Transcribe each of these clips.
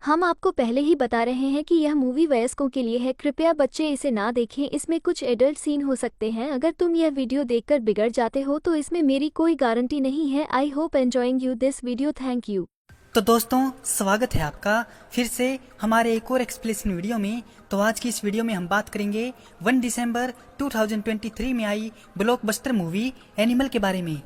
हम आपको पहले ही बता रहे हैं कि यह मूवी वयस्कों के लिए है, कृपया बच्चे इसे ना देखें। इसमें कुछ एडल्ट सीन हो सकते हैं। अगर तुम यह वीडियो देखकर बिगड़ जाते हो तो इसमें मेरी कोई गारंटी नहीं है। I hope enjoying you this video, thank you. तो दोस्तों, स्वागत है आपका फिर से हमारे एक और एक्सप्लेनेशन वीडियो में। तो आज की इस वीडियो में हम बात करेंगे 1 दिसंबर 2023 में आई ब्लॉकबस्टर मूवी एनिमल के बारे में।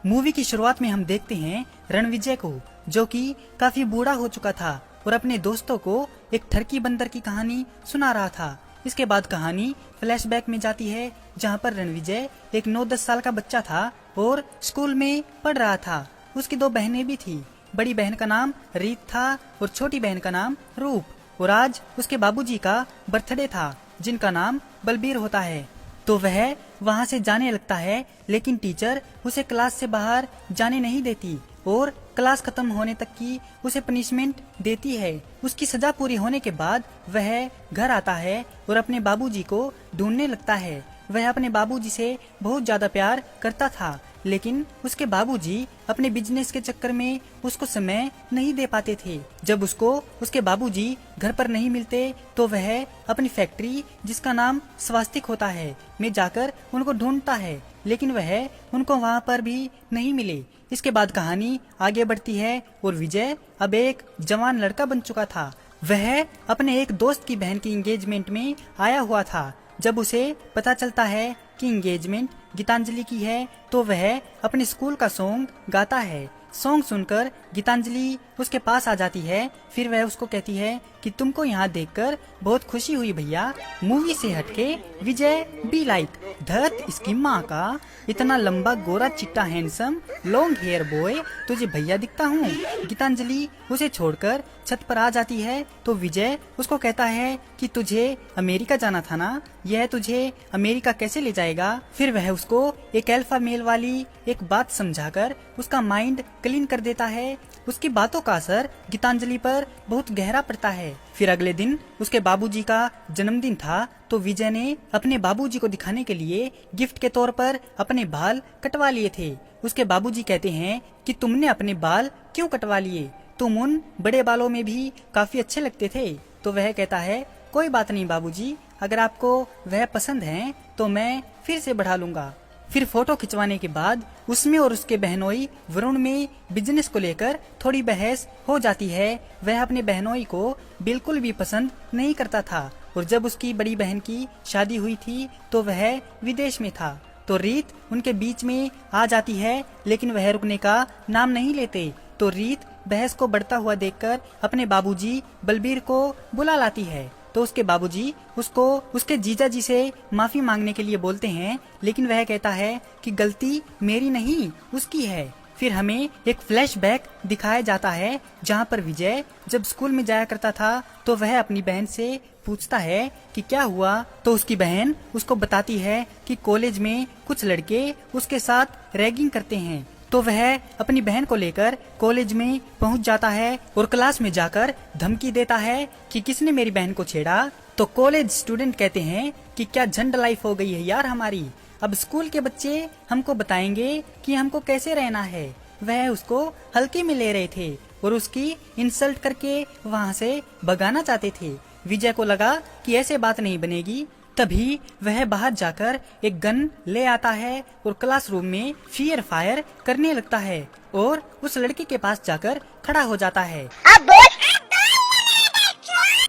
मूवी की शुरुआत में हम देखते हैं रणविजय को, जो कि काफी बूढ़ा हो चुका था और अपने दोस्तों को एक ठरकी बंदर की कहानी सुना रहा था। इसके बाद कहानी फ्लैशबैक में जाती है, जहां पर रणविजय एक 9-10 साल का बच्चा था और स्कूल में पढ़ रहा था। उसकी 2 बहनें भी थी। बड़ी बहन का नाम रीत था और छोटी बहन का नाम रूप। और आज उसके बाबूजी का बर्थडे था, जिनका नाम बलबीर होता है। तो वह वहां से जाने लगता है, लेकिन टीचर उसे क्लास से बाहर जाने नहीं देती और क्लास खत्म होने तक की उसे पनिशमेंट देती है। उसकी सजा पूरी होने के बाद वह घर आता है और अपने बाबूजी को ढूंढने लगता है। वह अपने बाबूजी से बहुत ज्यादा प्यार करता था, लेकिन उसके बाबूजी अपने बिजनेस के चक्कर में उसको समय नहीं दे पाते थे। जब उसको उसके बाबूजी घर पर नहीं मिलते तो वह अपनी फैक्ट्री, जिसका नाम स्वास्तिक होता है, में जाकर उनको ढूंढता है, लेकिन वह उनको वहां पर भी नहीं मिले। इसके बाद कहानी आगे बढ़ती है और विजय अब एक जवान लड़का बन चुका था। वह अपने एक दोस्त की बहन की एंगेजमेंट में आया हुआ था। जब उसे पता चलता है कि एंगेजमेंट गीतांजलि की है, तो वह अपने स्कूल का सॉन्ग गाता है। सॉन्ग सुनकर गीतांजलि उसके पास आ जाती है। फिर वह उसको कहती है कि तुमको यहाँ देखकर बहुत खुशी हुई भैया। मूवी से हटके विजय बी लाइक धत इसकी माँ का, इतना लंबा गोरा चिट्टा हैंडसम लॉन्ग हेयर बॉय, तुझे भैया दिखता हूँ। गीतांजलि उसे छोड़कर छत पर आ जाती है तो विजय उसको कहता है कि तुझे अमेरिका जाना था ना, यह तुझे अमेरिका कैसे ले जाएगा। फिर वह उसको एक अल्फा मेल वाली एक बात समझाकर उसका माइंड क्लीन कर देता है। उसकी बातों का असर गीतांजलि पर बहुत गहरा पड़ता है। फिर अगले दिन उसके बाबूजी का जन्मदिन था, तो विजय ने अपने बाबूजी को दिखाने के लिए गिफ्ट के तौर पर अपने बाल कटवा लिए थे। उसके बाबूजी कहते हैं कि तुमने अपने बाल क्यों कटवा लिए, तुम उन बड़े बालों में भी काफी अच्छे लगते थे। तो वह कहता है कोई बात नहीं बाबूजी, अगर आपको वह पसंद है तो मैं फिर से बढ़ा लूंगा। फिर फोटो खिंचवाने के बाद उसमें और उसके बहनोई वरुण में बिजनेस को लेकर थोड़ी बहस हो जाती है। वह अपने बहनोई को बिल्कुल भी पसंद नहीं करता था और जब उसकी बड़ी बहन की शादी हुई थी तो वह विदेश में था। तो रीत उनके बीच में आ जाती है, लेकिन वह रुकने का नाम नहीं लेते। तो रीत बहस को बढ़ता हुआ देखकर अपने बाबूजी बलबीर को बुला लाती है। तो उसके बाबूजी उसको उसके जीजा जी से माफी मांगने के लिए बोलते हैं, लेकिन वह कहता है कि गलती मेरी नहीं उसकी है। फिर हमें एक फ्लैशबैक दिखाया जाता है, जहां पर विजय जब स्कूल में जाया करता था तो वह अपनी बहन से पूछता है कि क्या हुआ। तो उसकी बहन उसको बताती है कि कॉलेज में कुछ लड़के उसके साथ रैगिंग करते हैं। तो वह अपनी बहन को लेकर कॉलेज में पहुंच जाता है और क्लास में जाकर धमकी देता है कि किसने मेरी बहन को छेड़ा। तो कॉलेज स्टूडेंट कहते हैं कि क्या झंड लाइफ हो गई है यार हमारी, अब स्कूल के बच्चे हमको बताएंगे कि हमको कैसे रहना है। वह उसको हल्के में ले रहे थे और उसकी इंसल्ट करके वहाँ से भगाना चाहते थे। विजय को लगा कि ऐसे बात नहीं बनेगी, तभी वह बाहर जाकर एक गन ले आता है और क्लासरूम में फियर फायर करने लगता है और उस लड़के के पास जाकर खड़ा हो जाता है।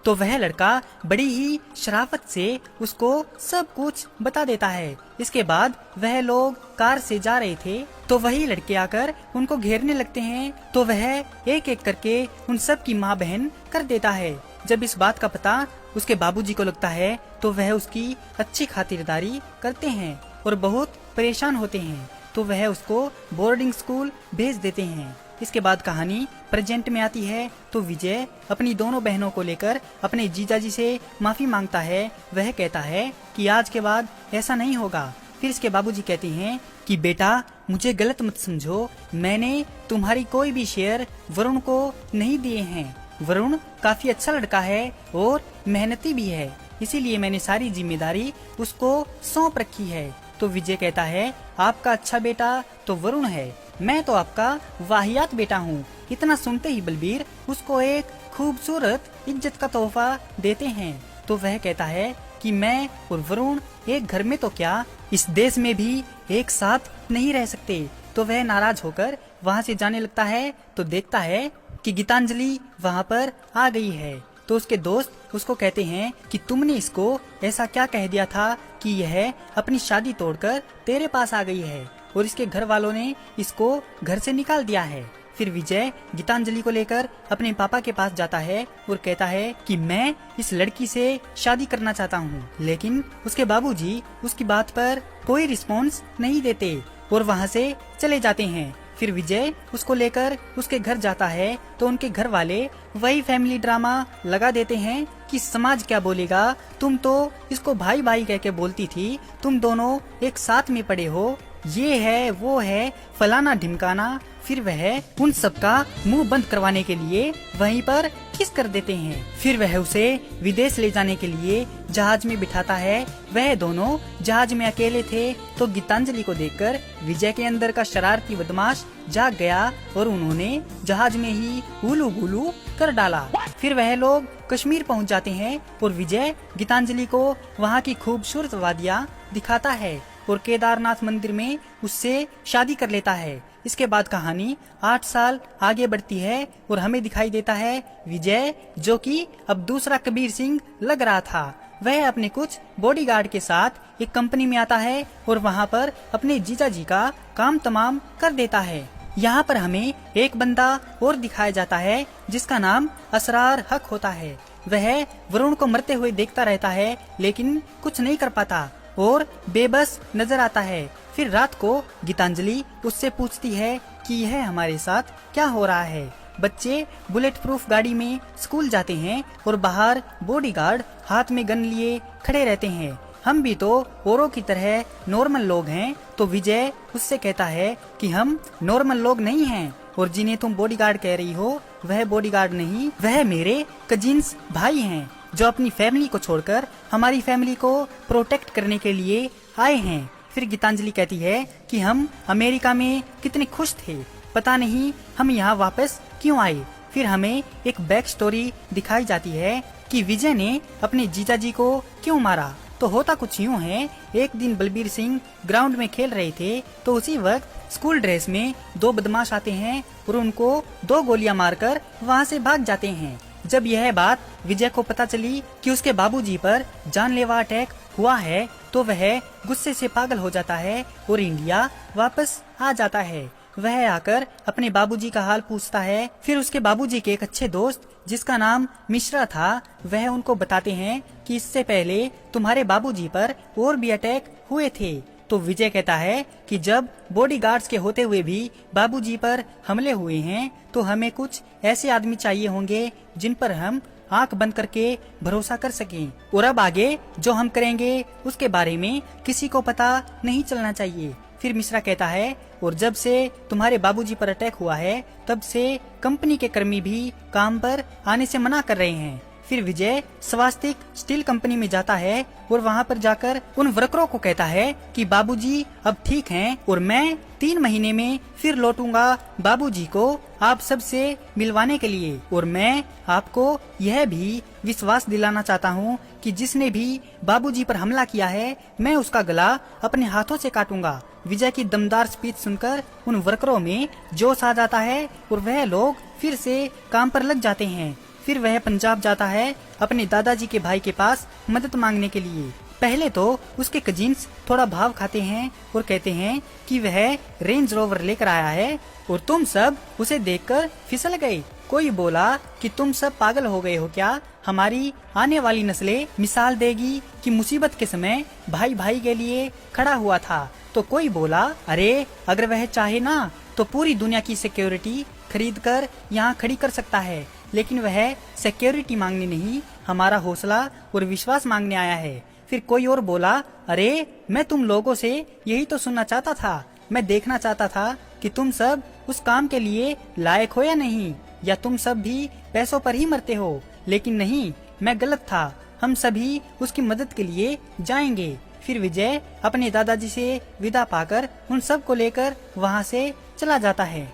तो वह लड़का बड़ी ही शराफत से उसको सब कुछ बता देता है। इसके बाद वह लोग कार से जा रहे थे तो वही लड़के आकर उनको घेरने लगते हैं। तो वह एक एक करके उन सब की माँ बहन कर देता है। जब इस बात का पता उसके बाबूजी को लगता है तो वह उसकी अच्छी खातिरदारी करते हैं और बहुत परेशान होते हैं। तो वह उसको बोर्डिंग स्कूल भेज देते हैं। इसके बाद कहानी प्रेजेंट में आती है तो विजय अपनी दोनों बहनों को लेकर अपने जीजाजी से माफी मांगता है। वह कहता है कि आज के बाद ऐसा नहीं होगा। फिर इसके बाबूजी कहते हैं कि बेटा मुझे गलत मत समझो, मैंने तुम्हारी कोई भी शेयर वरुण को नहीं दिए हैं। वरुण काफी अच्छा लड़का है और मेहनती भी है, इसीलिए मैंने सारी जिम्मेदारी उसको सौंप रखी है। तो विजय कहता है, आपका अच्छा बेटा तो वरुण है, मैं तो आपका वाहियात बेटा हूँ। इतना सुनते ही बलबीर उसको एक खूबसूरत इज्जत का तोहफा देते हैं। तो वह कहता है कि मैं और वरुण एक घर में तो क्या, इस देश में भी एक साथ नहीं रह सकते। तो वह नाराज होकर वहाँ से जाने लगता है तो देखता है कि गीतांजलि वहाँ पर आ गई है। तो उसके दोस्त उसको कहते हैं कि तुमने इसको ऐसा क्या कह दिया था कि यह अपनी शादी तोड़कर तेरे पास आ गई है और इसके घर वालों ने इसको घर से निकाल दिया है। फिर विजय गीतांजलि को लेकर अपने पापा के पास जाता है और कहता है कि मैं इस लड़की से शादी करना चाहता हूँ, लेकिन उसके बाबूजी उसकी बात पर कोई रिस्पॉन्स नहीं देते और वहाँ से चले जाते हैं। फिर विजय उसको लेकर उसके घर जाता है तो उनके घर वाले वही फैमिली ड्रामा लगा देते हैं कि समाज क्या बोलेगा, तुम तो इसको भाई भाई कह के बोलती थी, तुम दोनों एक साथ में पड़े हो, ये है वो है फलाना ढिमकाना। फिर वह उन सबका मुंह बंद करवाने के लिए वहीं पर किस कर देते हैं। फिर वह उसे विदेश ले जाने के लिए जहाज में बिठाता है। वह दोनों जहाज में अकेले थे तो गीतांजलि को देखकर विजय के अंदर का शरारती बदमाश जाग गया और उन्होंने जहाज में ही उलू गुलू कर डाला। फिर वह लोग कश्मीर पहुंच जाते हैं और विजय गीतांजलि को वहां की खूबसूरत वादियां दिखाता है और केदारनाथ मंदिर में उससे शादी कर लेता है। इसके बाद कहानी 8 साल आगे बढ़ती है और हमें दिखाई देता है विजय, जो कि अब दूसरा कबीर सिंह लग रहा था। वह अपने कुछ बॉडीगार्ड के साथ एक कंपनी में आता है और वहां पर अपने जीजा जी का काम तमाम कर देता है। यहाँ पर हमें एक बंदा और दिखाया जाता है जिसका नाम असरार हक होता है। वह वरुण को मरते हुए देखता रहता है लेकिन कुछ नहीं कर पाता और बेबस नजर आता है। फिर रात को गीतांजलि उससे पूछती है कि यह हमारे साथ क्या हो रहा है। बच्चे बुलेट प्रूफ गाड़ी में स्कूल जाते हैं और बाहर बॉडीगार्ड हाथ में गन लिए खड़े रहते हैं। हम भी तो औरों की तरह नॉर्मल लोग हैं। तो विजय उससे कहता है कि हम नॉर्मल लोग नहीं हैं और जिन्हें तुम बॉडीगार्ड कह रही हो वह बॉडीगार्ड नहीं, वह मेरे कजिन्स भाई हैं जो अपनी फैमिली को छोड़कर हमारी फैमिली को प्रोटेक्ट करने के लिए आए हैं। फिर गीतांजलि कहती है कि हम अमेरिका में कितने खुश थे, पता नहीं हम यहाँ वापस क्यों आए। फिर हमें एक बैक स्टोरी दिखाई जाती है कि विजय ने अपने जीजा जी को क्यों मारा। तो होता कुछ यूँ है, एक दिन बलबीर सिंह ग्राउंड में खेल रहे थे तो उसी वक्त स्कूल ड्रेस में 2 बदमाश आते हैं और उनको 2 गोलियां मारकर वहाँ से भाग जाते हैं। जब यह बात विजय को पता चली कि उसके बाबूजी पर जानलेवा अटैक हुआ है तो वह गुस्से से पागल हो जाता है और इंडिया वापस आ जाता है। वह आकर अपने बाबूजी का हाल पूछता है। फिर उसके बाबूजी के एक अच्छे दोस्त जिसका नाम मिश्रा था, वह उनको बताते हैं कि इससे पहले तुम्हारे बाबूजी पर और भी अटैक हुए थे। तो विजय कहता है कि जब बॉडीगार्ड्स के होते हुए भी बाबूजी पर हमले हुए हैं तो हमें कुछ ऐसे आदमी चाहिए होंगे जिन पर हम आंख बंद करके भरोसा कर सकें और अब आगे जो हम करेंगे उसके बारे में किसी को पता नहीं चलना चाहिए। फिर मिश्रा कहता है और जब से तुम्हारे बाबूजी पर अटैक हुआ है तब से कंपनी के कर्मी भी काम पर आने से मना कर रहे हैं। फिर विजय स्वास्तिक स्टील कंपनी में जाता है और वहाँ पर जाकर उन वर्करों को कहता है कि बाबूजी अब ठीक हैं और मैं 3 महीने में फिर लौटूंगा बाबूजी को आप सबसे मिलवाने के लिए। और मैं आपको यह भी विश्वास दिलाना चाहता हूँ कि जिसने भी बाबूजी पर हमला किया है मैं उसका गला अपने हाथों से काटूंगा। विजय की दमदार स्पीच सुनकर उन वर्करों में जोश आ जाता है और वह लोग फिर से काम पर लग जाते हैं। फिर वह पंजाब जाता है अपने दादाजी के भाई के पास मदद मांगने के लिए। पहले तो उसके कजिन्स थोड़ा भाव खाते हैं और कहते हैं कि वह रेंज रोवर लेकर आया है और तुम सब उसे देखकर फिसल गए। कोई बोला कि तुम सब पागल हो गए हो क्या, हमारी आने वाली नस्लें मिसाल देगी कि मुसीबत के समय भाई भाई के लिए खड़ा हुआ था। तो कोई बोला अरे अगर वह चाहे ना तो पूरी दुनिया की सिक्योरिटी खरीद कर यहाँ खड़ी कर सकता है, लेकिन वह सिक्योरिटी मांगने नहीं हमारा हौसला और विश्वास मांगने आया है। फिर कोई और बोला अरे मैं तुम लोगों से यही तो सुनना चाहता था, मैं देखना चाहता था कि तुम सब उस काम के लिए लायक हो या नहीं, या तुम सब भी पैसों पर ही मरते हो। लेकिन नहीं, मैं गलत था, हम सभी उसकी मदद के लिए जाएंगे। फिर विजय अपने दादाजी से विदा पाकर उन सब को लेकर वहाँ से चला जाता है।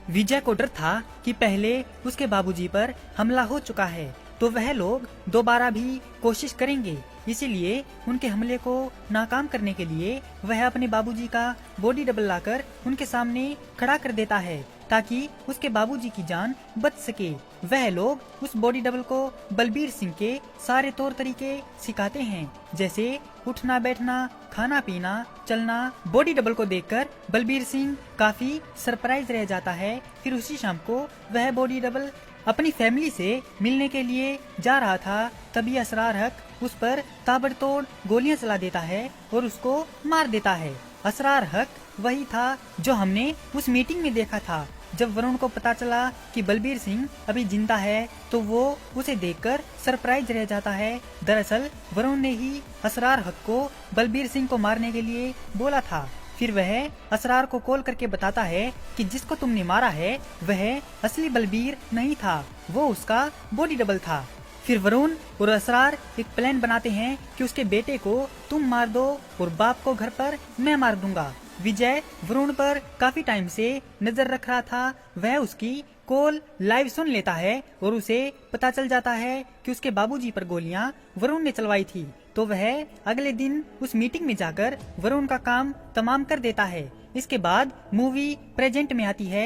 विजय को डर था कि पहले उसके बाबूजी पर हमला हो चुका है तो वह लोग दोबारा भी कोशिश करेंगे, इसीलिए उनके हमले को नाकाम करने के लिए वह अपने बाबूजी का बॉडी डबल लाकर उनके सामने खड़ा कर देता है ताकि उसके बाबूजी की जान बच सके। वह लोग उस बॉडी डबल को बलबीर सिंह के सारे तौर तरीके सिखाते हैं, जैसे उठना बैठना, खाना पीना, चलना। बॉडी डबल को देखकर बलबीर सिंह काफी सरप्राइज रह जाता है। फिर उसी शाम को वह बॉडी डबल अपनी फैमिली से मिलने के लिए जा रहा था, तभी असरार हक उस पर ताबड़तोड़ गोलियां चला देता है और उसको मार देता है। असरार हक वही था जो हमने उस मीटिंग में देखा था। जब वरुण को पता चला कि बलबीर सिंह अभी जिंदा है तो वो उसे देखकर सरप्राइज रह जाता है। दरअसल वरुण ने ही असरार हक को बलबीर सिंह को मारने के लिए बोला था। फिर वह असरार को कॉल करके बताता है कि जिसको तुमने मारा है वह असली बलबीर नहीं था, वो उसका बॉडी डबल था। फिर वरुण और असरार एक प्लान बनाते हैं कि उसके बेटे को तुम मार दो और बाप को घर पर मैं मार दूंगा। विजय वरुण पर काफी टाइम से नजर रख रहा था। वह उसकी कॉल लाइव सुन लेता है और उसे पता चल जाता है कि उसके बाबूजी पर गोलियां वरुण ने चलवाई थी। तो वह अगले दिन उस मीटिंग में जाकर वरुण का काम तमाम कर देता है। इसके बाद मूवी प्रेजेंट में आती है।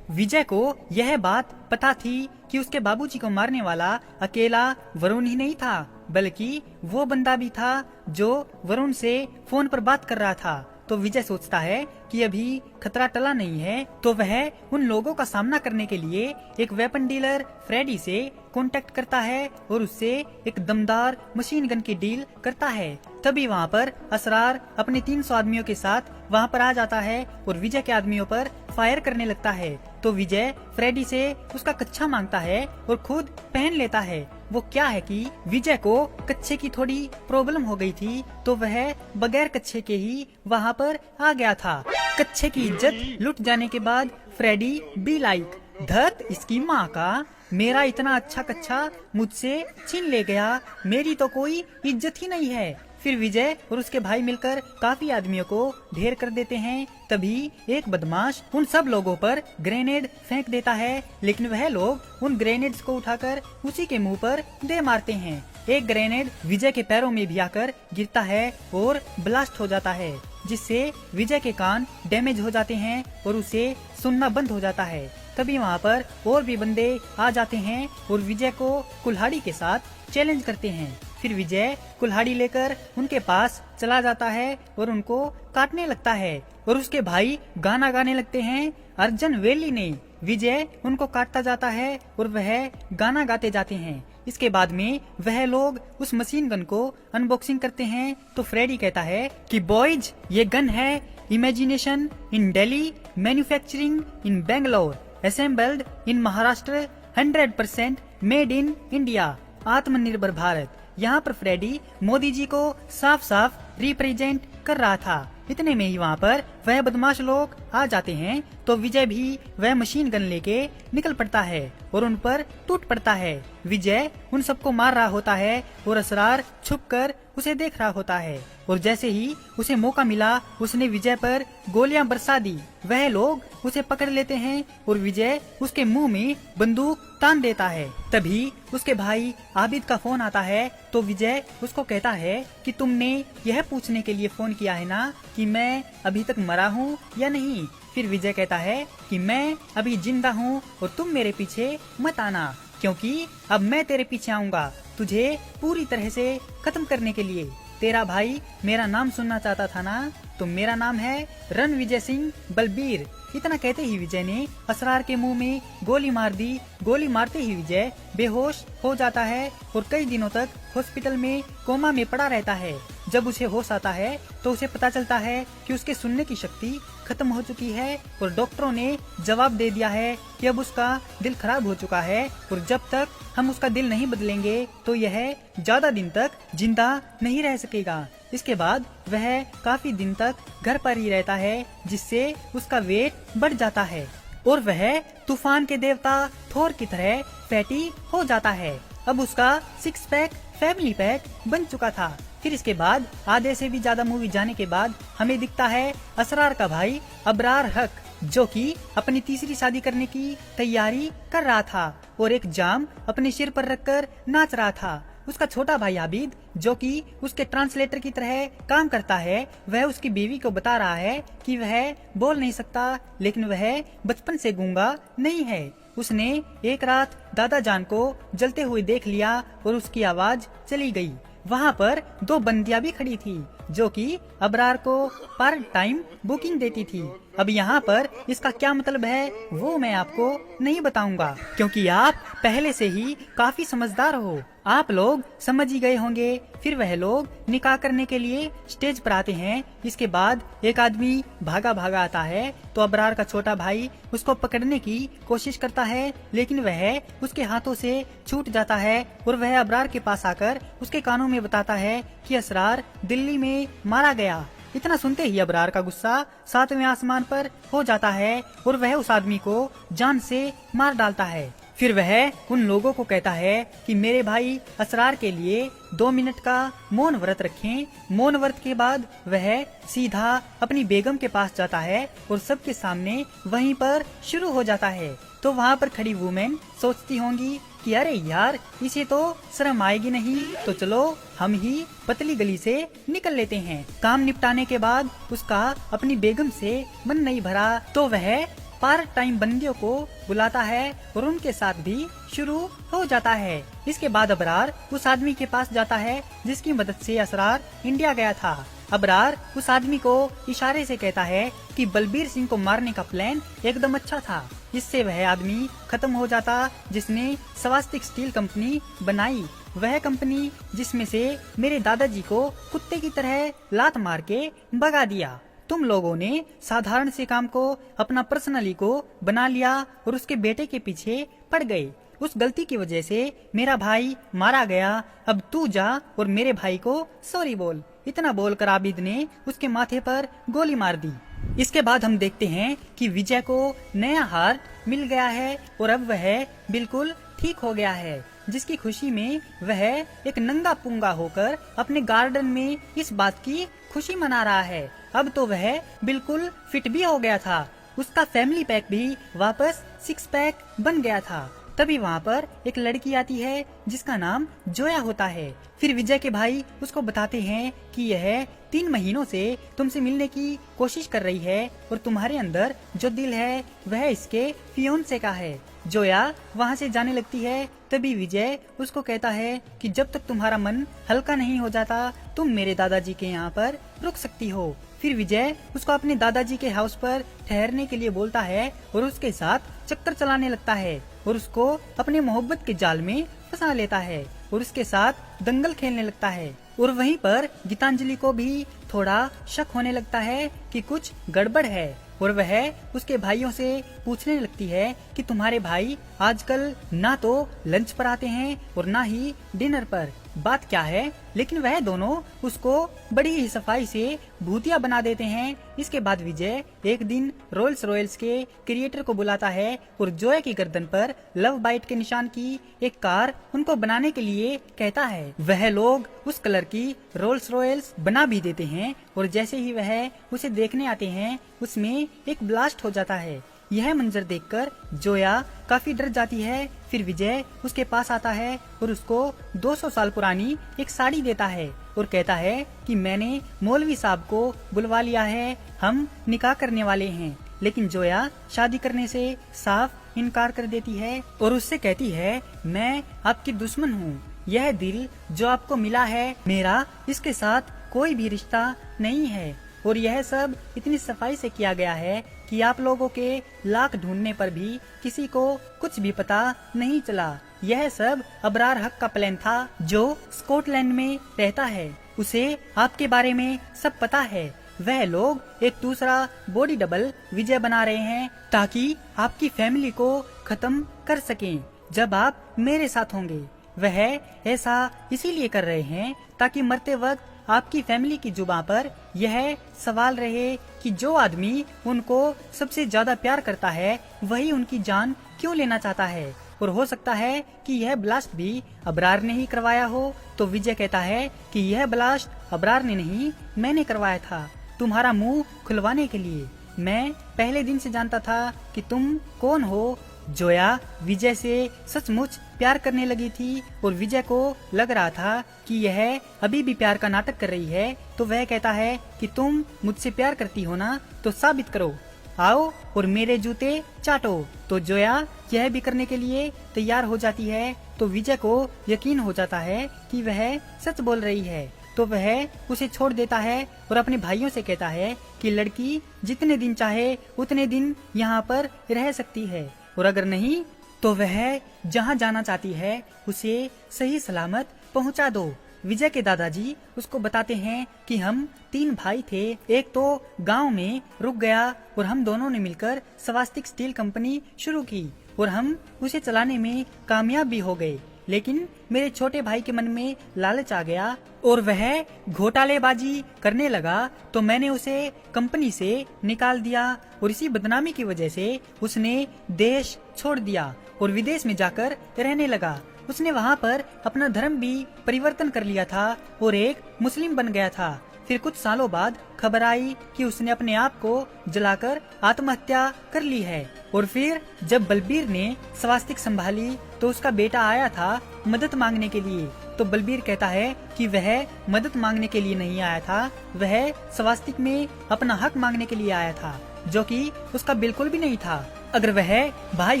विजय को यह बात पता थी कि उसके बाबूजी को मारने वाला अकेला वरुण ही नहीं था, बल्कि वो बंदा भी था जो वरुण से फोन पर बात कर रहा था। तो विजय सोचता है कि अभी खतरा टला नहीं है, तो वह उन लोगों का सामना करने के लिए एक वेपन डीलर फ्रेडी से कांटेक्ट करता है और उससे एक दमदार मशीन गन की डील करता है। तभी वहाँ पर असरार अपने 300 आदमियों के साथ वहाँ पर आ जाता है और विजय के आदमियों पर फायर करने लगता है। तो विजय फ्रेडी से उसका कच्छा मांगता है और खुद पहन लेता है। वो क्या है कि विजय को कच्छे की थोड़ी प्रॉब्लम हो गई थी, तो वह बगैर कच्छे के ही वहाँ पर आ गया था। कच्छे की इज्जत लुट जाने के बाद फ्रेडी बी लाइक धत इसकी माँ का, मेरा इतना अच्छा कच्छा मुझसे छीन ले गया, मेरी तो कोई इज्जत ही नहीं है। फिर विजय और उसके भाई मिलकर काफी आदमियों को ढेर कर देते हैं। तभी एक बदमाश उन सब लोगों पर ग्रेनेड फेंक देता है, लेकिन वह लोग उन ग्रेनेड्स को उठाकर उसी के मुंह पर दे मारते हैं। एक ग्रेनेड विजय के पैरों में भी आकर गिरता है और ब्लास्ट हो जाता है, जिससे विजय के कान डैमेज हो जाते हैं और उसे सुनना बंद हो जाता है। तभी वहाँ पर और भी बंदे आ जाते हैं और विजय को कुल्हाड़ी के साथ चैलेंज करते हैं। फिर विजय कुल्हाड़ी लेकर उनके पास चला जाता है और उनको काटने लगता है और उसके भाई गाना गाने लगते हैं अर्जुन वेली ने। विजय उनको काटता जाता है और वह गाना गाते जाते हैं। इसके बाद में वह लोग उस मशीन गन को अनबॉक्सिंग करते हैं। तो फ्रेडी कहता है कि बॉयज, ये गन है imagination in Delhi, manufacturing in Bangalore, assembled in Maharashtra, 100% made in India, आत्मनिर्भर भारत। यहाँ पर फ्रेडी मोदी जी को साफ साफ रिप्रेजेंट कर रहा था। इतने में ही वहाँ पर वह बदमाश लोग आ जाते हैं। तो विजय भी वह मशीन गन लेके निकल पड़ता है और उन पर टूट पड़ता है। विजय उन सबको मार रहा होता है और असरार छुपकर उसे देख रहा होता है और जैसे ही उसे मौका मिला उसने विजय पर गोलियां बरसा दी। वह लोग उसे पकड़ लेते हैं और विजय उसके मुंह में बंदूक तान देता है। तभी उसके भाई आबिद का फोन आता है। तो विजय उसको कहता है कि तुमने यह पूछने के लिए फोन किया है ना कि मैं अभी तक मरा हूँ या नहीं। फिर विजय कहता है कि मैं अभी जिंदा हूँ और तुम मेरे पीछे मत आना, क्योंकि अब मैं तेरे पीछे आऊंगा तुझे पूरी तरह से खत्म करने के लिए। तेरा भाई मेरा नाम सुनना चाहता था ना, तो मेरा नाम है रणविजय सिंह बलबीर। इतना कहते ही विजय ने असरार के मुंह में गोली मार दी। गोली मारते ही विजय बेहोश हो जाता है और कई दिनों तक हॉस्पिटल में कोमा में पड़ा रहता है। जब उसे होश आता है तो उसे पता चलता है कि उसके सुनने की शक्ति खत्म हो चुकी है और डॉक्टरों ने जवाब दे दिया है कि अब उसका दिल खराब हो चुका है और जब तक हम उसका दिल नहीं बदलेंगे तो यह ज्यादा दिन तक जिंदा नहीं रह सकेगा। इसके बाद वह काफी दिन तक घर पर ही रहता है, जिससे उसका वेट बढ़ जाता है और वह तूफान के देवता थोर की तरह फैटी हो जाता है। अब उसका 6 पैक फैमिली पैक बन चुका था। फिर इसके बाद आधे से भी ज्यादा मूवी जाने के बाद हमें दिखता है असरार का भाई अबरार हक, जो कि अपनी तीसरी शादी करने की तैयारी कर रहा था और एक जाम अपने सिर पर रखकर नाच रहा था। उसका छोटा भाई आबिद, जो कि उसके ट्रांसलेटर की तरह काम करता है, वह उसकी बीवी को बता रहा है कि वह बोल नहीं सकता, लेकिन वह बचपन से गूंगा नहीं है। उसने एक रात दादा जान को जलते हुए देख लिया और उसकी आवाज चली गई। वहाँ पर दो बंदियां भी खड़ी थी, जो कि अबरार को पार्ट टाइम बुकिंग देती थी। अब यहाँ पर इसका क्या मतलब है वो मैं आपको नहीं बताऊंगा, क्योंकि आप पहले से ही काफी समझदार हो। आप लोग समझ ही गए होंगे। फिर वह लोग निकाह करने के लिए स्टेज पर आते हैं। इसके बाद एक आदमी भागा भागा आता है तो अबरार का छोटा भाई उसको पकड़ने की कोशिश करता है, लेकिन वह उसके हाथों से छूट जाता है और वह अबरार के पास आकर उसके कानों में बताता है कि असरार दिल्ली में मारा गया। इतना सुनते ही अबरार का गुस्सा 7वें आसमान पर हो जाता है और वह उस आदमी को जान से मार डालता है। फिर वह उन लोगों को कहता है कि मेरे भाई असरार के लिए 2 मिनट का मौन व्रत रखें। मौन व्रत के बाद वह सीधा अपनी बेगम के पास जाता है और सबके सामने वहीं पर शुरू हो जाता है। तो वहाँ पर खड़ी वुमेन सोचती होंगी कि अरे यार, इसे तो शर्म आएगी नहीं, तो चलो हम ही पतली गली से निकल लेते हैं। काम निपटाने के बाद उसका अपनी बेगम से मन नहीं भरा तो वह पार्ट टाइम बंदियों को बुलाता है और उनके साथ भी शुरू हो जाता है। इसके बाद अबरार उस आदमी के पास जाता है जिसकी मदद से असरार इंडिया गया था। अबरार उस आदमी को इशारे से कहता है कि बलबीर सिंह को मारने का प्लान एकदम अच्छा था। इससे वह आदमी खत्म हो जाता जिसने स्वास्तिक स्टील कंपनी बनाई, वह कंपनी जिसमें से मेरे दादाजी को कुत्ते की तरह लात मार के भगा दिया। तुम लोगों ने साधारण से काम को अपना पर्सनली को बना लिया और उसके बेटे के पीछे पड़ गए। उस गलती की वजह से मेरा भाई मारा गया। अब तू जा और मेरे भाई को सॉरी बोल। इतना बोलकर आबिद ने उसके माथे पर गोली मार दी। इसके बाद हम देखते हैं कि विजय को नया हार्ट मिल गया है और अब वह बिल्कुल ठीक हो गया है, जिसकी खुशी में वह एक नंगा पुंगा होकर अपने गार्डन में इस बात की खुशी मना रहा है। अब तो वह बिल्कुल फिट भी हो गया था। उसका फैमिली पैक भी वापस 6 पैक बन गया था। तभी वहाँ पर एक लड़की आती है जिसका नाम जोया होता है। फिर विजय के भाई उसको बताते हैं कि यह 3 महीनों से तुमसे मिलने की कोशिश कर रही है और तुम्हारे अंदर जो दिल है वह इसके फियोंसे का है। जोया वहाँ से जाने लगती है। तभी विजय उसको कहता है कि जब तक तुम्हारा मन हल्का नहीं हो जाता तुम मेरे दादाजी के यहाँ पर रुक सकती हो। फिर विजय उसको अपने दादाजी के हाउस पर ठहरने के लिए बोलता है और उसके साथ चक्कर चलाने लगता है और उसको अपने मोहब्बत के जाल में फंसा लेता है और उसके साथ दंगल खेलने लगता है। और वहीं पर गीतांजलि को भी थोड़ा शक होने लगता है कि कुछ गड़बड़ है और वह उसके भाइयों से पूछने लगती है कि तुम्हारे भाई आजकल ना तो लंच पर आते हैं और ना ही डिनर पर, बात क्या है। लेकिन वह दोनों उसको बड़ी ही सफाई से भूतिया बना देते हैं। इसके बाद विजय एक दिन रोल्स रॉयल्स के क्रिएटर को बुलाता है और जोया की गर्दन पर लव बाइट के निशान की एक कार उनको बनाने के लिए कहता है। वह लोग उस कलर की रोल्स रॉयल्स बना भी देते हैं और जैसे ही वह उसे देखने आते हैं उसमें एक ब्लास्ट हो जाता है। यह मंजर देखकर जोया काफी डर जाती है। फिर विजय उसके पास आता है और उसको 200 साल पुरानी एक साड़ी देता है और कहता है कि मैंने मौलवी साहब को बुलवा लिया है, हम निकाह करने वाले हैं। लेकिन जोया शादी करने से साफ इनकार कर देती है और उससे कहती है मैं आपकी दुश्मन हूँ। यह दिल जो आपको मिला है मेरा इसके साथ कोई भी रिश्ता नहीं है और यह सब इतनी सफाई से किया गया है कि आप लोगों के लाख ढूंढने पर भी किसी को कुछ भी पता नहीं चला। यह सब अबरार हक का प्लान था जो स्कॉटलैंड में रहता है। उसे आपके बारे में सब पता है। वह लोग एक दूसरा बॉडी डबल विजय बना रहे हैं ताकि आपकी फैमिली को खत्म कर सकें जब आप मेरे साथ होंगे। वह ऐसा इसीलिए कर रहे हैं ताकि मरते वक्त आपकी फैमिली की जुबां पर यह सवाल रहे कि जो आदमी उनको सबसे ज्यादा प्यार करता है वही उनकी जान क्यों लेना चाहता है। और हो सकता है कि यह ब्लास्ट भी अबरार ने ही करवाया हो। तो विजय कहता है कि यह ब्लास्ट अबरार ने नहीं, मैंने करवाया था, तुम्हारा मुंह खुलवाने के लिए। मैं पहले दिन से जानता था कि तुम कौन हो। जोया विजय से सचमुच प्यार करने लगी थी और विजय को लग रहा था कि यह अभी भी प्यार का नाटक कर रही है। तो वह कहता है कि तुम मुझसे प्यार करती हो ना, तो साबित करो, आओ और मेरे जूते चाटो। तो जोया यह भी करने के लिए तैयार हो जाती है। तो विजय को यकीन हो जाता है कि वह सच बोल रही है। तो वह उसे छोड़ देता है और अपने भाइयों से कहता है कि लड़की जितने दिन चाहे उतने दिन यहाँ पर रह सकती है, और अगर नहीं तो वह जहाँ जाना चाहती है उसे सही सलामत पहुँचा दो। विजय के दादाजी उसको बताते हैं कि हम 3 भाई थे, एक तो गांव में रुक गया और हम दोनों ने मिलकर स्वास्तिक स्टील कंपनी शुरू की और हम उसे चलाने में कामयाब भी हो गए। लेकिन मेरे छोटे भाई के मन में लालच आ गया और वह घोटालेबाजी करने लगा। तो मैंने उसे कंपनी से निकाल दिया और इसी बदनामी की वजह से उसने देश छोड़ दिया और विदेश में जाकर रहने लगा। उसने वहाँ पर अपना धर्म भी परिवर्तन कर लिया था और एक मुस्लिम बन गया था। फिर कुछ सालों बाद खबर आई कि उसने अपने आप को जलाकर आत्महत्या कर ली है। और फिर जब बलबीर ने स्वास्तिक संभाली तो उसका बेटा आया था मदद मांगने के लिए। तो बलबीर कहता है कि वह मदद मांगने के लिए नहीं आया था, वह स्वास्तिक में अपना हक मांगने के लिए आया था, जो कि उसका बिल्कुल भी नहीं था। अगर वह भाई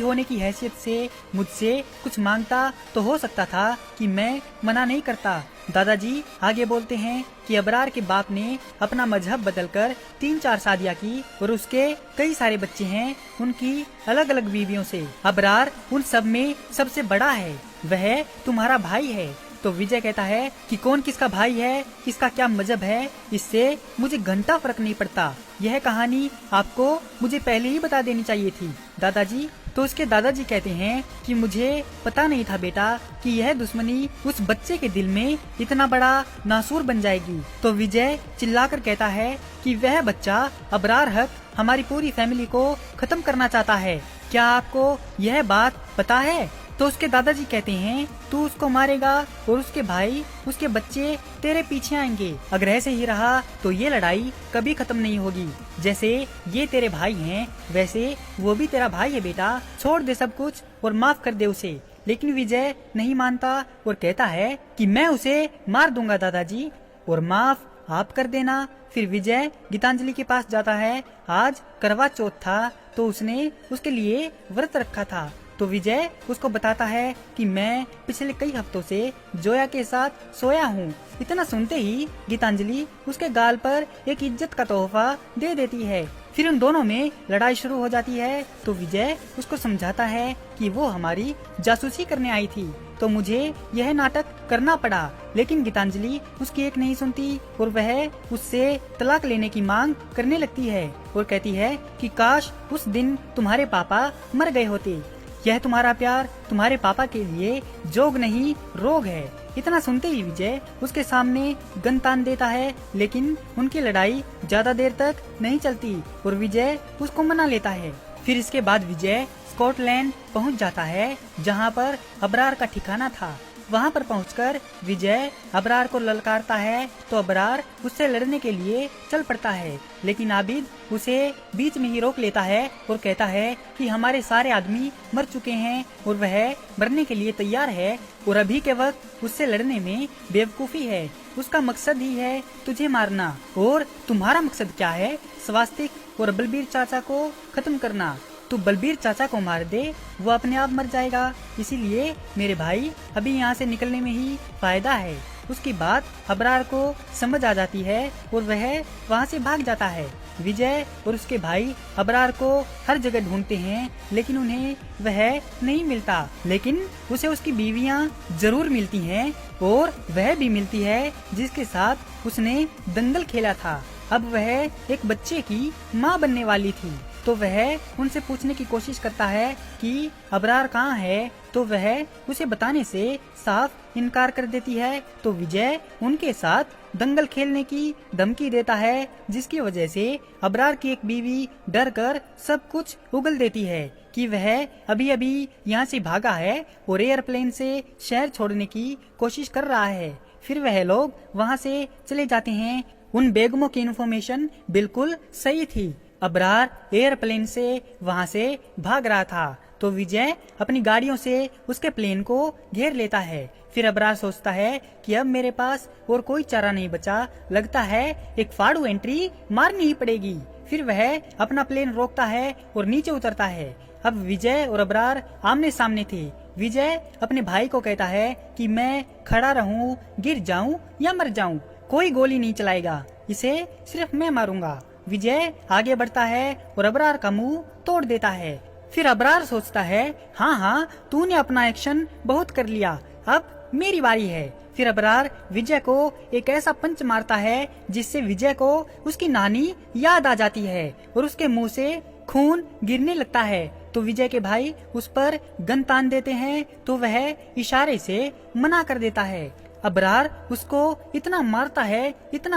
होने की हैसियत से मुझसे कुछ मांगता तो हो सकता था कि मैं मना नहीं करता। दादाजी आगे बोलते हैं कि अबरार के बाप ने अपना मजहब बदलकर 3-4 शादियां की और उसके कई सारे बच्चे हैं, उनकी अलग अलग बीवियों से। अबरार उन सब में सबसे बड़ा है, वह तुम्हारा भाई है। तो विजय कहता है कि कौन किसका भाई है, किसका क्या मजहब है, इससे मुझे घंटा फर्क नहीं पड़ता। यह कहानी आपको मुझे पहले ही बता देनी चाहिए थी दादाजी। तो उसके दादाजी कहते हैं कि मुझे पता नहीं था बेटा कि यह दुश्मनी उस बच्चे के दिल में इतना बड़ा नासूर बन जाएगी। तो विजय चिल्लाकर कहता है कि वह बच्चा अबरार हक हमारी पूरी फैमिली को खत्म करना चाहता है, क्या आपको यह बात पता है? तो उसके दादाजी कहते हैं तू उसको मारेगा और उसके भाई, उसके बच्चे तेरे पीछे आएंगे। अगर ऐसे ही रहा तो ये लड़ाई कभी खत्म नहीं होगी। जैसे ये तेरे भाई हैं वैसे वो भी तेरा भाई है बेटा, छोड़ दे सब कुछ और माफ कर दे उसे। लेकिन विजय नहीं मानता और कहता है कि मैं उसे मार दूंगा दादाजी और माफ आप कर देना। फिर विजय गीतांजलि के पास जाता है। आज करवा चौथ था तो उसने उसके लिए व्रत रखा था। तो विजय उसको बताता है कि मैं पिछले कई हफ्तों से जोया के साथ सोया हूँ। इतना सुनते ही गीतांजलि उसके गाल पर एक इज्जत का तोहफा दे देती है। फिर उन दोनों में लड़ाई शुरू हो जाती है। तो विजय उसको समझाता है कि वो हमारी जासूसी करने आई थी तो मुझे यह नाटक करना पड़ा। लेकिन गीतांजलि उसकी एक नहीं सुनती और वह उससे तलाक लेने की मांग करने लगती है और कहती है कि काश उस दिन तुम्हारे पापा मर गए होते। यह तुम्हारा प्यार तुम्हारे पापा के लिए जोग नहीं रोग है। इतना सुनते ही विजय उसके सामने गन तान देता है। लेकिन उनकी लड़ाई ज्यादा देर तक नहीं चलती और विजय उसको मना लेता है। फिर इसके बाद विजय स्कॉटलैंड पहुंच जाता है जहां पर अबरार का ठिकाना था। वहां पर पहुंचकर विजय अबरार को ललकारता है तो अबरार उससे लड़ने के लिए चल पड़ता है। लेकिन आबिद उसे बीच में ही रोक लेता है और कहता है कि हमारे सारे आदमी मर चुके हैं और वह मरने के लिए तैयार है और अभी के वक्त उससे लड़ने में बेवकूफी है। उसका मकसद ही है तुझे मारना। और तुम्हारा मकसद क्या है? स्वास्तिक और बलबीर चाचा को खत्म करना। तू बलबीर चाचा को मार दे, वो अपने आप मर जाएगा। इसीलिए मेरे भाई अभी यहाँ से निकलने में ही फायदा है। उसकी बात अबरार को समझ आ जाती है और वह वहाँ से भाग जाता है। विजय और उसके भाई अबरार को हर जगह ढूंढते हैं लेकिन उन्हें वह नहीं मिलता। लेकिन उसे उसकी बीवियां जरूर मिलती हैं और वह भी मिलती है जिसके साथ उसने दंगल खेला था। अब वह एक बच्चे की माँ बनने वाली थी। तो वह उनसे पूछने की कोशिश करता है कि अबरार कहाँ है, तो वह उसे बताने से साफ इनकार कर देती है। तो विजय उनके साथ दंगल खेलने की धमकी देता है, जिसकी वजह से अबरार की एक बीवी डर कर सब कुछ उगल देती है कि वह अभी अभी यहाँ से भागा है और एयरप्लेन से शहर छोड़ने की कोशिश कर रहा है। फिर वह लोग वहाँ से चले जाते हैं। उन बेगमों की इन्फॉर्मेशन बिल्कुल सही थी। अबरार एयरप्लेन से वहाँ से भाग रहा था, तो विजय अपनी गाड़ियों से उसके प्लेन को घेर लेता है। फिर अबरार सोचता है कि अब मेरे पास और कोई चारा नहीं बचा, लगता है एक फाड़ू एंट्री मारनी ही पड़ेगी। फिर वह अपना प्लेन रोकता है और नीचे उतरता है। अब विजय और अबरार आमने सामने थे। विजय अपने भाई को कहता है कि मैं खड़ा रहूं, गिर जाऊं या मर जाऊं, कोई गोली नहीं चलाएगा, इसे सिर्फ मैं मारूंगा। विजय आगे बढ़ता है और अबरार का मुंह तोड़ देता है। फिर अबरार सोचता है, हाँ, तूने अपना एक्शन बहुत कर लिया, अब मेरी बारी है। फिर अबरार विजय को एक ऐसा पंच मारता है जिससे विजय को उसकी नानी याद आ जाती है और उसके मुंह से खून गिरने लगता है। तो विजय के भाई उस पर गन तान देते हैं, तो वह इशारे से मना कर देता है। अबरार उसको इतना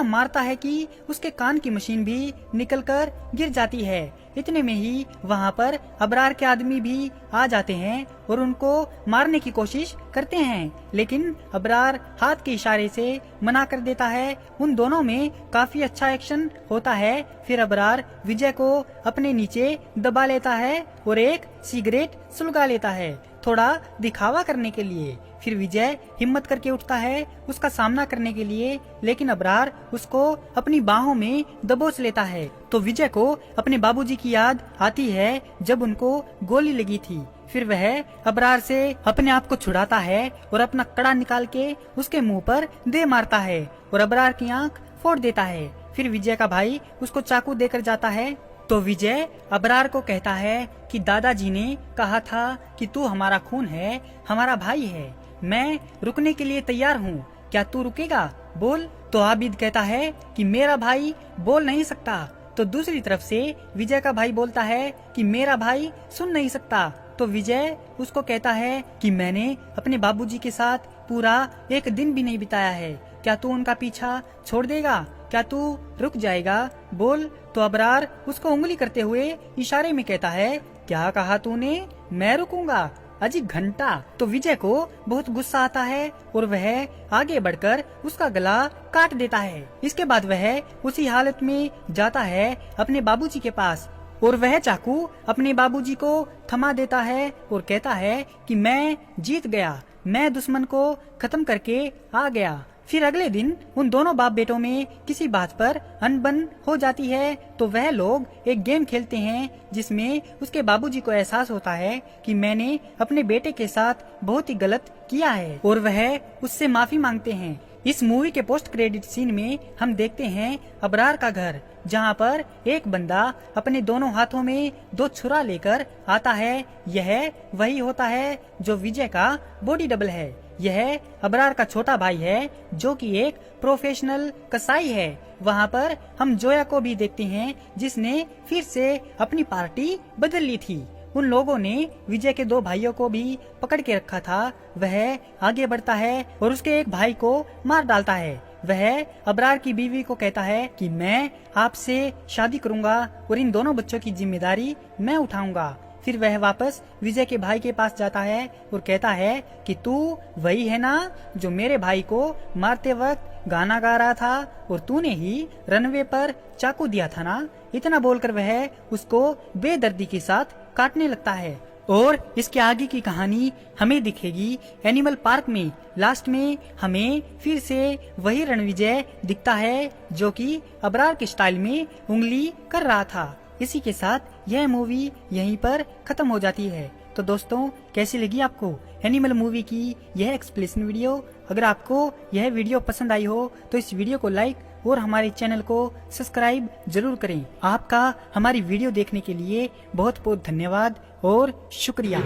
मारता है कि उसके कान की मशीन भी निकलकर गिर जाती है। इतने में ही वहाँ पर अबरार के आदमी भी आ जाते हैं और उनको मारने की कोशिश करते हैं, लेकिन अबरार हाथ के इशारे से मना कर देता है। उन दोनों में काफी अच्छा एक्शन होता है। फिर अबरार विजय को अपने नीचे दबा लेता है और एक सिगरेट सुलगा लेता है, थोड़ा दिखावा करने के लिए। फिर विजय हिम्मत करके उठता है उसका सामना करने के लिए, लेकिन अबरार उसको अपनी बाहों में दबोच लेता है। तो विजय को अपने बाबूजी की याद आती है जब उनको गोली लगी थी। फिर वह अबरार से अपने आप को छुड़ाता है और अपना कड़ा निकाल के उसके मुंह पर दे मारता है और अबरार की आंख फोड़ देता है। फिर विजय का भाई उसको चाकू देकर जाता है। तो विजय अबरार को कहता है कि दादाजी ने कहा था कि तू हमारा खून है, हमारा भाई है, मैं रुकने के लिए तैयार हूँ, क्या तू रुकेगा, बोल। तो आबिद कहता है कि मेरा भाई बोल नहीं सकता। तो दूसरी तरफ से विजय का भाई बोलता है कि मेरा भाई सुन नहीं सकता। तो विजय उसको कहता है कि मैंने अपने बाबूजी के साथ पूरा एक दिन भी नहीं बिताया है, क्या तू उनका पीछा छोड़ देगा, क्या तू रुक जाएगा, बोल। तो अबरार उसको उंगली करते हुए इशारे में कहता है, क्या कहा तूने, मैं रुकूंगा अजी घंटा। तो विजय को बहुत गुस्सा आता है और वह आगे बढ़कर उसका गला काट देता है। इसके बाद वह उसी हालत में जाता है अपने बाबूजी के पास और वह चाकू अपने बाबूजी को थमा देता है और कहता है कि मैं जीत गया, मैं दुश्मन को खत्म करके आ गया। फिर अगले दिन उन दोनों बाप बेटों में किसी बात पर अनबन हो जाती है, तो वह लोग एक गेम खेलते हैं जिसमें उसके बाबूजी को एहसास होता है कि मैंने अपने बेटे के साथ बहुत ही गलत किया है और वह उससे माफी मांगते हैं। इस मूवी के पोस्ट क्रेडिट सीन में हम देखते हैं अबरार का घर, जहां पर एक बंदा अपने दोनों हाथों में 2 छुरा लेकर आता है। यह वही होता है जो विजय का बॉडी डबल है। यह अबरार का छोटा भाई है जो कि एक प्रोफेशनल कसाई है। वहाँ पर हम जोया को भी देखते हैं जिसने फिर से अपनी पार्टी बदल ली थी। उन लोगों ने विजय के 2 भाइयों को भी पकड़ के रखा था। वह आगे बढ़ता है और उसके एक भाई को मार डालता है। वह अबरार की बीवी को कहता है कि मैं आपसे शादी करूंगा और इन दोनों बच्चों की जिम्मेदारी मैं उठाऊंगा। फिर वह वापस विजय के भाई के पास जाता है और कहता है कि तू वही है ना जो मेरे भाई को मारते वक्त गाना गा रहा था और तूने ही रनवे पर चाकू दिया था ना। इतना बोलकर वह उसको बेदर्दी के साथ काटने लगता है। और इसके आगे की कहानी हमें दिखेगी एनिमल पार्क में। लास्ट में हमें फिर से वही रणविजय दिखता है जो कि अबरार के स्टाइल में उंगली कर रहा था। इसी के साथ यह मूवी यहीं पर खत्म हो जाती है। तो दोस्तों, कैसी लगी आपको एनिमल मूवी की यह एक्सप्लेनेशन वीडियो? अगर आपको यह वीडियो पसंद आई हो तो इस वीडियो को लाइक और हमारे चैनल को सब्सक्राइब जरूर करें। आपका हमारी वीडियो देखने के लिए बहुत बहुत धन्यवाद और शुक्रिया।